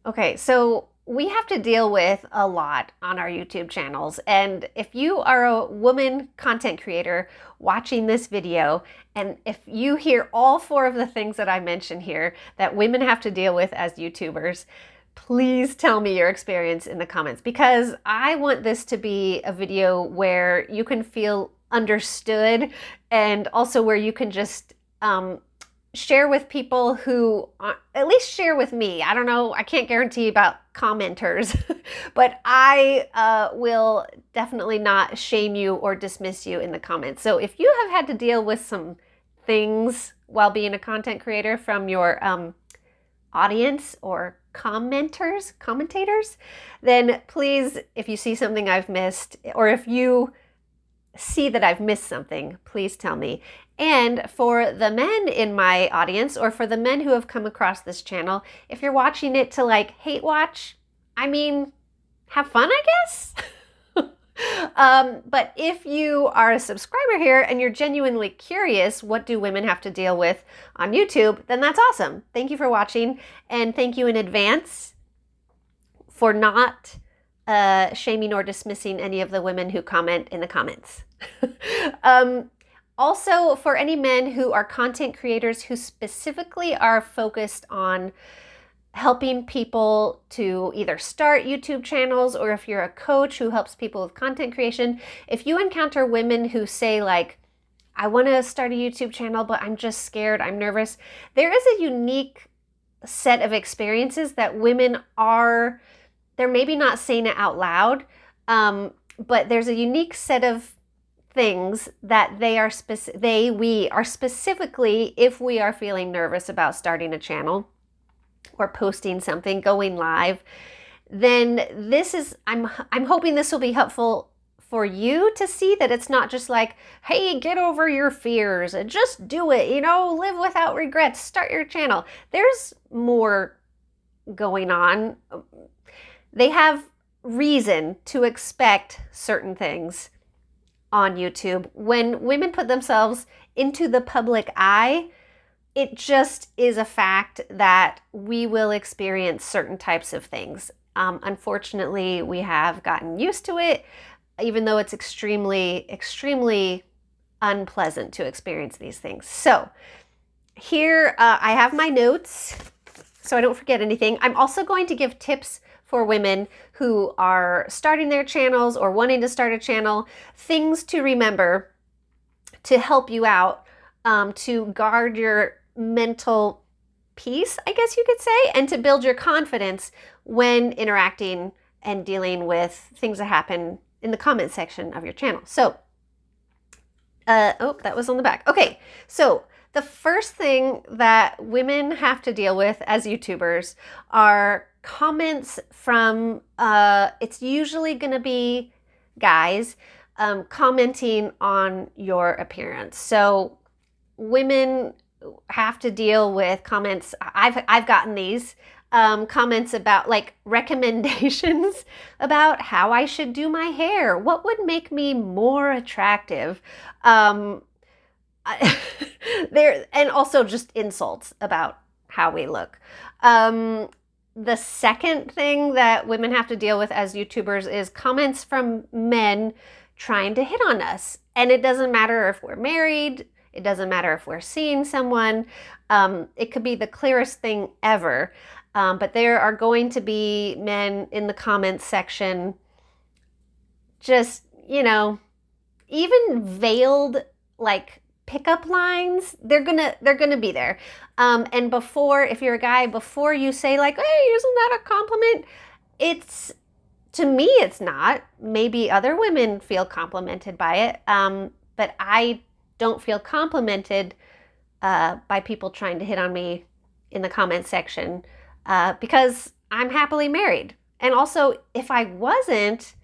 Okay, so we have to deal with a lot on our YouTube channels. And if you are a woman content creator watching this video, and if you hear all four of the things that I mentioned here that women have to deal with as YouTubers, please tell me your experience in the comments, because I want this to be a video where you can feel understood, and also where you can just share with people who, at least share with me. I don't know, I can't guarantee about commenters, but I will definitely not shame you or dismiss you in the comments. So if you have had to deal with some things while being a content creator from your audience or commentators, then please, if you see something I've missed, or if you see that I've missed something, please tell me. And for the men in my audience, or for the men who have come across this channel, if you're watching it to like hate watch, I mean, have fun, I guess. But if you are a subscriber here and you're genuinely curious, what do women have to deal with on YouTube, then that's awesome. Thank you for watching, and thank you in advance for not shaming or dismissing any of the women who comment in the comments. Also, for any men who are content creators who specifically are focused on helping people to either start YouTube channels, or if you're a coach who helps people with content creation, if you encounter women who say like, I want to start a YouTube channel, but I'm just scared, I'm nervous, there is a unique set of experiences that women are, they're maybe not saying it out loud, but there's a unique set of things that we are specifically, if we are feeling nervous about starting a channel or posting something, going live, then this is, I'm hoping this will be helpful for you to see that it's not just like, hey, get over your fears and just do it, you know, live without regrets, start your channel. There's more going on. They have reason to expect certain things on YouTube. When women put themselves into the public eye, it just is a fact that we will experience certain types of things. Unfortunately, we have gotten used to it, even though it's extremely, extremely unpleasant to experience these things. So here I have my notes so I don't forget anything. I'm also going to give tips for women who are starting their channels or wanting to start a channel, things to remember to help you out, to guard your mental peace, I guess you could say, and to build your confidence when interacting and dealing with things that happen in the comment section of your channel. So, oh, that was on the back. Okay, so the first thing that women have to deal with as YouTubers are comments from, it's usually going to be guys commenting on your appearance. So women have to deal with comments. I've gotten these comments about like recommendations about how I should do my hair. What would make me more attractive? There, and also just insults about how we look. The second thing that women have to deal with as YouTubers is comments from men trying to hit on us. And it doesn't matter if we're married, it doesn't matter if we're seeing someone. It could be the clearest thing ever. But there are going to be men in the comments section just, you know, even veiled like pickup lines, they're gonna be there. And before, if you're a guy, before you say like, hey, isn't that a compliment? It's, to me, it's not. Maybe other women feel complimented by it, but I don't feel complimented by people trying to hit on me in the comment section because I'm happily married. And also, if I wasn't,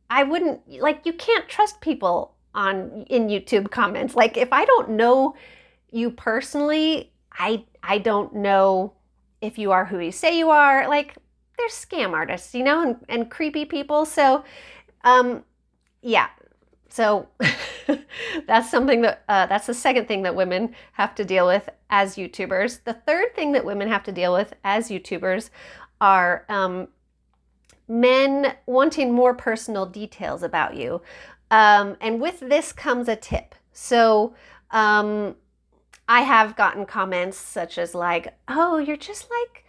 I wouldn't, like, you can't trust people in YouTube comments. Like, if I don't know you personally, I don't know if you are who you say you are. Like, there's scam artists, you know, and creepy people. So, yeah. So that's something that, that's the second thing that women have to deal with as YouTubers. The third thing that women have to deal with as YouTubers are men wanting more personal details about you. And with this comes a tip. So I have gotten comments such as like, oh, you're just like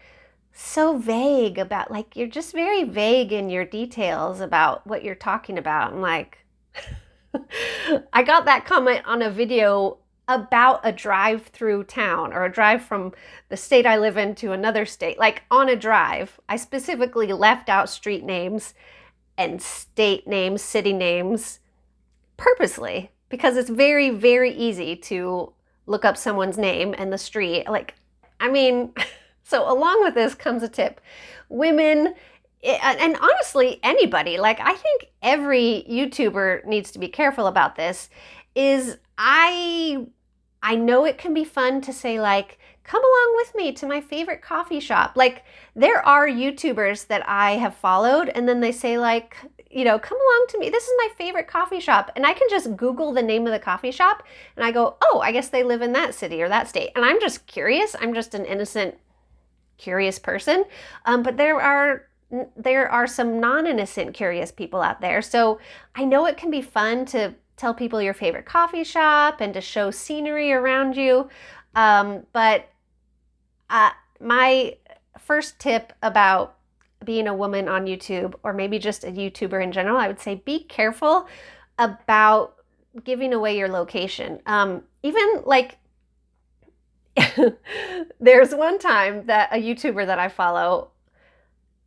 so vague about, like, you're just very vague in your details about what you're talking about. I'm like, I got that comment on a video about a drive through town, or a drive from the state I live in to another state. Like on a drive, I specifically left out street names and state names, city names purposely, because it's very, very easy to look up someone's name and the street. Like, I mean, so along with this comes a tip. Women, and honestly, anybody, like I think every YouTuber needs to be careful about this, is I know it can be fun to say like, come along with me to my favorite coffee shop. Like there are YouTubers that I have followed and then they say like, you know, come along to me. This is my favorite coffee shop. And I can just Google the name of the coffee shop and I go, oh, I guess they live in that city or that state. And I'm just curious. I'm just an innocent, curious person. But there are some non-innocent, curious people out there. So I know it can be fun to tell people your favorite coffee shop and to show scenery around you. But my first tip about being a woman on YouTube, or maybe just a YouTuber in general, I would say be careful about giving away your location. Even like, there's one time that a YouTuber that I follow,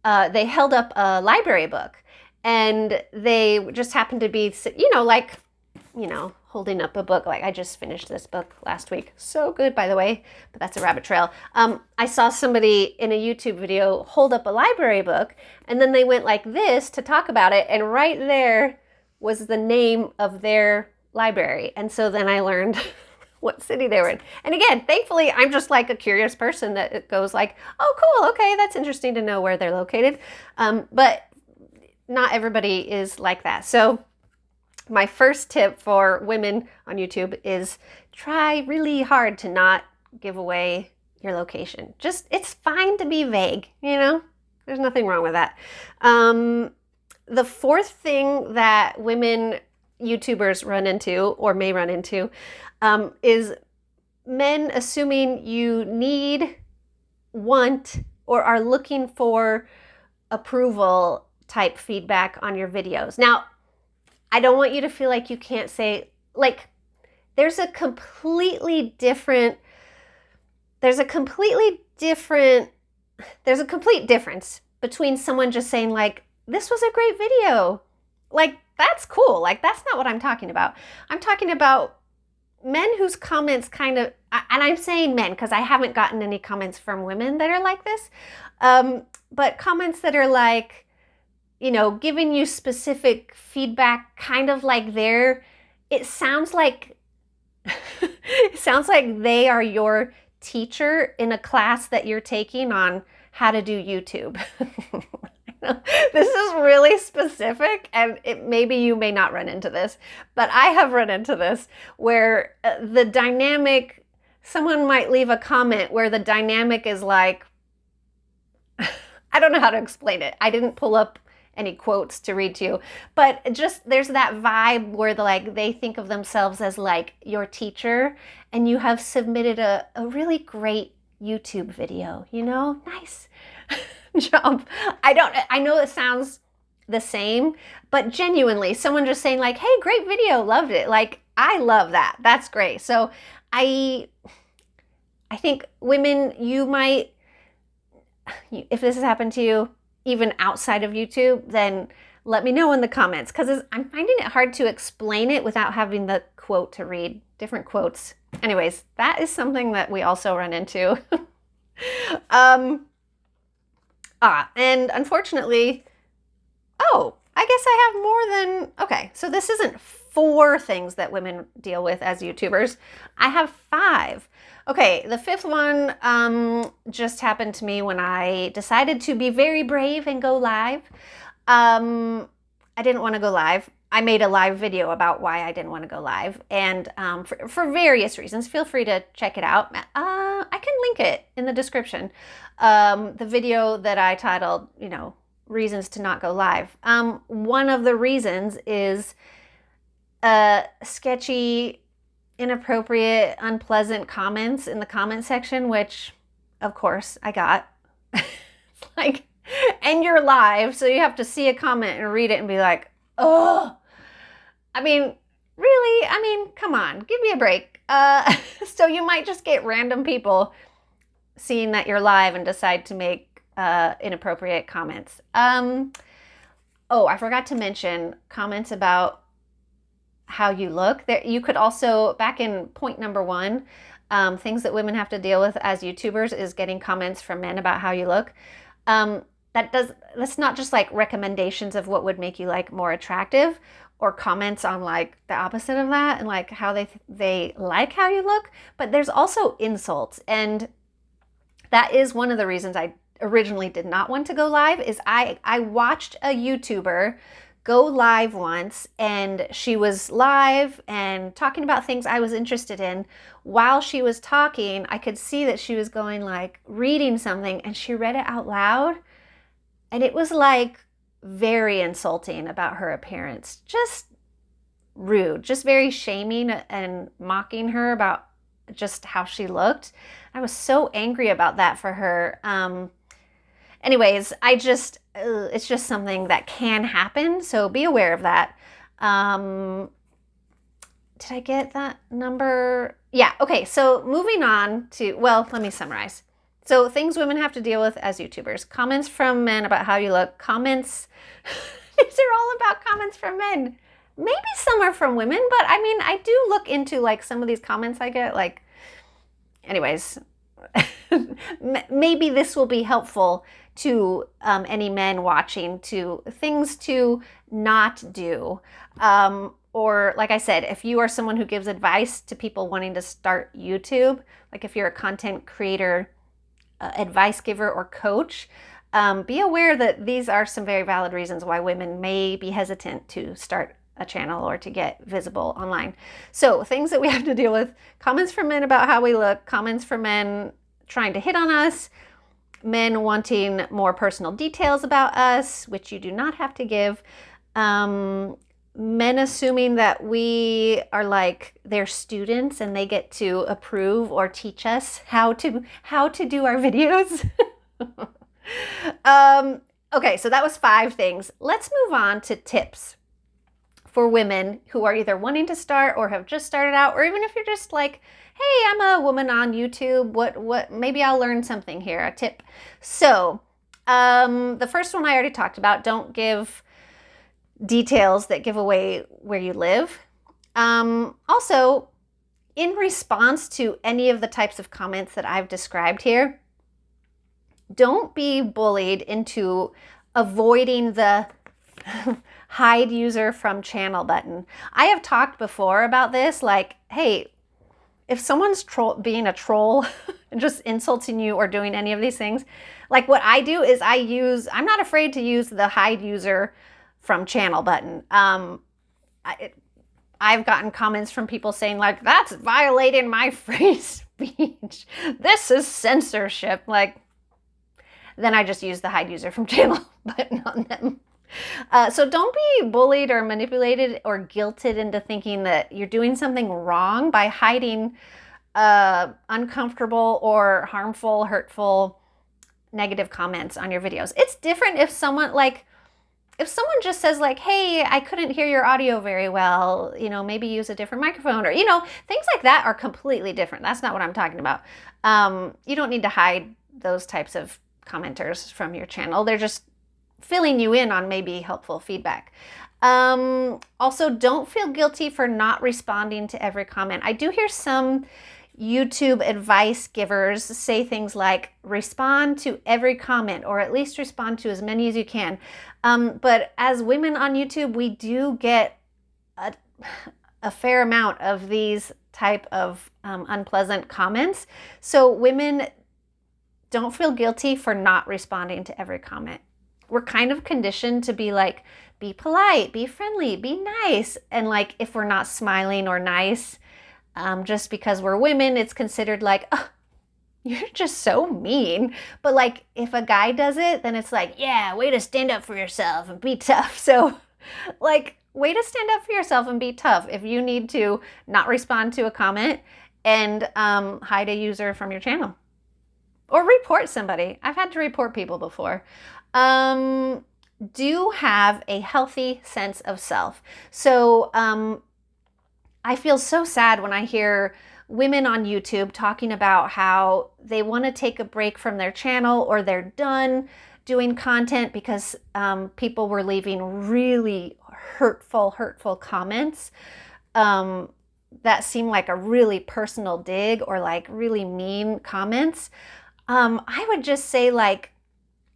they held up a library book and they just happened to be, holding up a book. Like I just finished this book last week. So good, by the way, but that's a rabbit trail. I saw somebody in a YouTube video hold up a library book and then they went like this to talk about it. And right there was the name of their library. And so then I learned what city they were in. And again, thankfully, I'm just like a curious person that goes like, oh, cool. Okay. That's interesting to know where they're located. But not everybody is like that. So my first tip for women on YouTube is try really hard to not give away your location. Just, it's fine to be vague, you know? There's nothing wrong with that. The fourth thing that women YouTubers run into, or may run into, is men assuming you need, want, or are looking for approval type feedback on your videos. Now, I don't want you to feel like you can't say, like, there's a complete difference between someone just saying like, this was a great video. Like, that's cool. Like, that's not what I'm talking about. I'm talking about men whose comments kind of, and I'm saying men because I haven't gotten any comments from women that are like this, but comments that are like, you know, giving you specific feedback, kind of like it sounds like they are your teacher in a class that you're taking on how to do YouTube. This is really specific, and maybe you may not run into this, but I have run into this where the dynamic, someone might leave a comment where the dynamic is like, I don't know how to explain it. I didn't pull up any quotes to read to you, but just there's that vibe where they think of themselves as like your teacher, and you have submitted a really great YouTube video, you know, nice job. I know it sounds the same, but genuinely someone just saying like, hey, great video, loved it. Like, I love that. That's great. So I think women, you might, if this has happened to you, even outside of YouTube, then let me know in the comments, because I'm finding it hard to explain it without having the quote to read, different quotes. Anyways, that is something that we also run into. And unfortunately, I guess I have more than, okay, so this isn't 4 things that women deal with as YouTubers. I have 5. Okay, the 5th one just happened to me when I decided to be very brave and go live. I didn't want to go live. I made a live video about why I didn't want to go live, and for various reasons. Feel free to check it out. I can link it in the description. The video that I titled, reasons to not go live. One of the reasons is sketchy, inappropriate, unpleasant comments in the comment section, which, of course, I got. And you're live, so you have to see a comment and read it and be like, oh, really? Come on, give me a break. So you might just get random people seeing that you're live and decide to make inappropriate comments. Oh, I forgot to mention comments about how you look. You could also, back in point number 1, things that women have to deal with as YouTubers is getting comments from men about how you look. That's not just like recommendations of what would make you like more attractive, or comments on like the opposite of that and like how they like how you look, but there's also insults. And that is one of the reasons I originally did not want to go live. Is I watched a YouTuber go live once, and she was live and talking about things I was interested in. While she was talking, I could see that she was going like reading something, and she read it out loud, and it was like very insulting about her appearance. Just rude, just very shaming and mocking her about just how she looked. I was so angry about that for her. Anyways, it's just something that can happen, so be aware of that. Did I get that number? Yeah, okay, so moving on to, well, let me summarize. So things women have to deal with as YouTubers. Comments from men about how you look. Comments, these are all about comments from men. Maybe some are from women, but I do look into like some of these comments I get, like, anyways, maybe this will be helpful to any men watching, to things to not do. Or like I said, if you are someone who gives advice to people wanting to start YouTube, like if you're a content creator, advice giver, or coach, be aware that these are some very valid reasons why women may be hesitant to start a channel or to get visible online. So things that we have to deal with: comments from men about how we look, comments from men trying to hit on us, men wanting more personal details about us, which you do not have to give, men assuming that we are like their students and they get to approve or teach us how to do our videos. Okay, so that was 5 things. Let's move on to tips for women who are either wanting to start or have just started out, or even if you're just like, hey, I'm a woman on YouTube, what maybe I'll learn something here, a tip. So the first one I already talked about: don't give details that give away where you live. Also, in response to any of the types of comments that I've described here, don't be bullied into avoiding the hide user from channel button. I have talked before about this, like, hey, if someone's being a troll and just insulting you or doing any of these things, like what I do is I'm not afraid to use the hide user from channel button. I've gotten comments from people saying like, that's violating my free speech. This is censorship. Like, then I just use the hide user from channel button on them. So don't be bullied or manipulated or guilted into thinking that you're doing something wrong by hiding uncomfortable or harmful, hurtful, negative comments on your videos. It's different if someone just says like, hey, I couldn't hear your audio very well, maybe use a different microphone, or, things like that are completely different. That's not what I'm talking about. You don't need to hide those types of commenters from your channel. They're just filling you in on maybe helpful feedback. Also, don't feel guilty for not responding to every comment. I do hear some YouTube advice givers say things like, respond to every comment, or at least respond to as many as you can. But as women on YouTube, we do get a fair amount of these type of unpleasant comments. So women, don't feel guilty for not responding to every comment. we're kind of conditioned to be like, be polite, be friendly, be nice. And like, if we're not smiling or nice, just because we're women, it's considered like, oh, you're just so mean. But like, if a guy does it, then it's like, yeah, way to stand up for yourself and be tough. So like, way to stand up for yourself and be tough. If you need to not respond to a comment and hide a user from your channel or report somebody. I've had to report people before. Do have a healthy sense of self. So I feel so sad when I hear women on YouTube talking about how they want to take a break from their channel or they're done doing content because people were leaving really hurtful comments that seem like a really personal dig or like really mean comments. I would just say, like,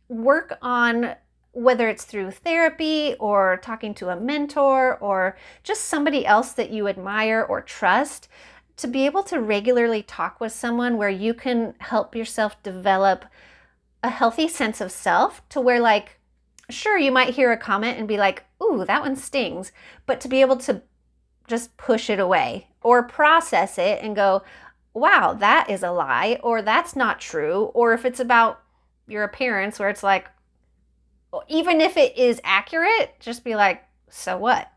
work on, whether it's through therapy or talking to a mentor or just somebody else that you admire or trust, to be able to regularly talk with someone where you can help yourself develop a healthy sense of self, to where, like, sure, you might hear a comment and be like, ooh, that one stings, but to be able to just push it away or process it and go, wow, that is a lie, or that's not true. Or if it's about your appearance, where it's like, even if it is accurate, just be like, so what?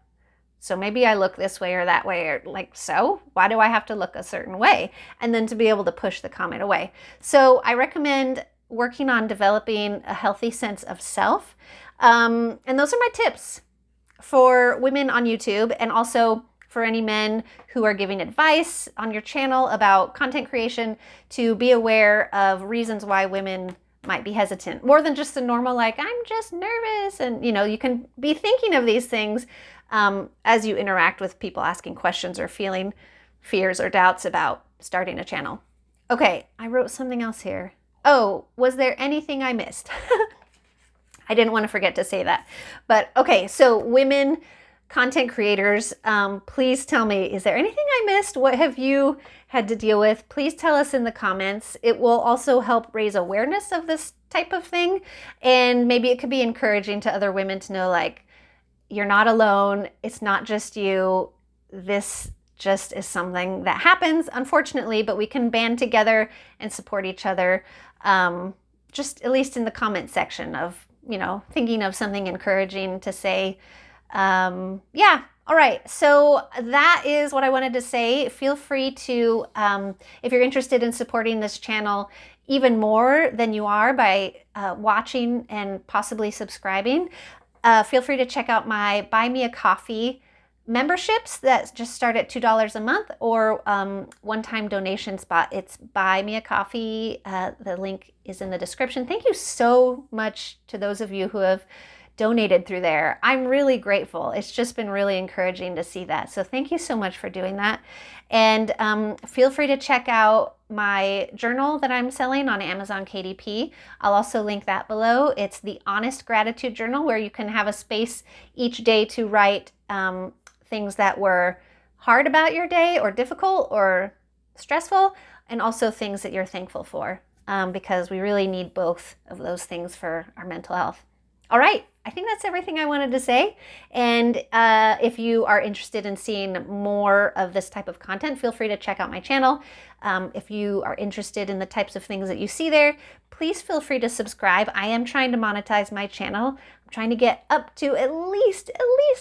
So maybe I look this way or that way, or like, so why do I have to look a certain way? And then to be able to push the comment away. So I recommend working on developing a healthy sense of self. And those are my tips for women on YouTube, and also for any men who are giving advice on your channel about content creation, to be aware of reasons why women might be hesitant, more than just the normal, like, I'm just nervous. And, you know, you can be thinking of these things as you interact with people asking questions or feeling fears or doubts about starting a channel. Okay, I wrote something else here. Oh, was there anything I missed? I didn't want to forget to say that. But okay, so women content creators, please tell me, is there anything I missed? What have you had to deal with? Please tell us in the comments. It will also help raise awareness of this type of thing. And maybe it could be encouraging to other women to know, like, you're not alone. It's not just you. This just is something that happens, unfortunately, but we can band together and support each other. Just at least in the comment section of, you know, thinking of something encouraging to say. Yeah. All right. So that is what I wanted to say. Feel free to, if you're interested in supporting this channel even more than you are by watching and possibly subscribing, feel free to check out my Buy Me a Coffee memberships that just start at $2 a month, or one-time donation spot. It's Buy Me a Coffee. The link is in the description. Thank you so much to those of you who have donated through there. I'm really grateful. It's just been really encouraging to see that. So thank you so much for doing that. And feel free to check out my journal that I'm selling on Amazon KDP. I'll also link that below. It's the Honest Gratitude Journal, where you can have a space each day to write things that were hard about your day, or difficult or stressful, and also things that you're thankful for, because we really need both of those things for our mental health. All right, I think that's everything I wanted to say. And if you are interested in seeing more of this type of content, feel free to check out my channel. If you are interested in the types of things that you see there, please feel free to subscribe. I am trying to monetize my channel. I'm trying to get up to at least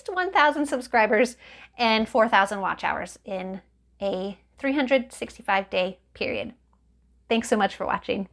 1,000 subscribers and 4,000 watch hours in a 365-day period. Thanks so much for watching.